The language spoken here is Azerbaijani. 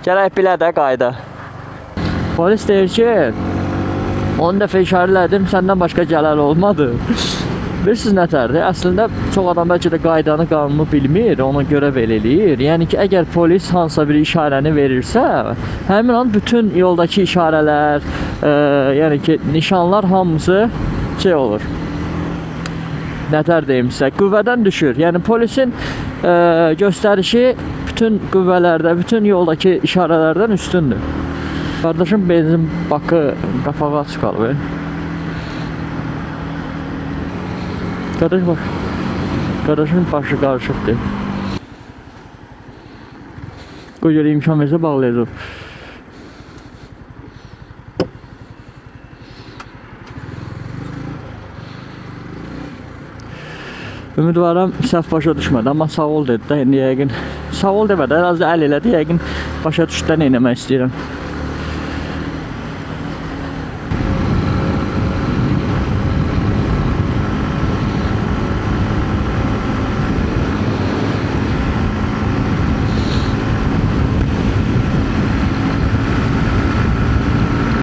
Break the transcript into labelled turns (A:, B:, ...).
A: Gərək bilə də qayda. Polis deyir ki, 10 dəfə işarələdim, səndən başqa gələn olmadı. Bilirsiniz nətərdir? Əslində çox adam bəlkə də qaydanı, qanunu bilmir, ona görə belə eləyir. Yəni ki, əgər polis hansısa bir işarəni verirsə, həmin an bütün yoldakı işarələr, yəni ki, nişanlar hamısı şey olur. Nətər deyim sizə, qüvvədən düşür. Yəni polisin göstərişi bütün qüvvələrdə, bütün yoldakı işarələrdən üstündür. Qardaşım benzin bakı qapağı açıq qalıb. Qardaş bak. Qardaşın başı qarışıqdır. Qoy görə imkan versə bağlayacaq. Ümidvaram səhv başa düşmədi, amma sağ ol dedi də, indi yəqin. Sağ ol demədi, ərazı əl elədi, yəqin başa düşdü də nə eləmək istəyirəm.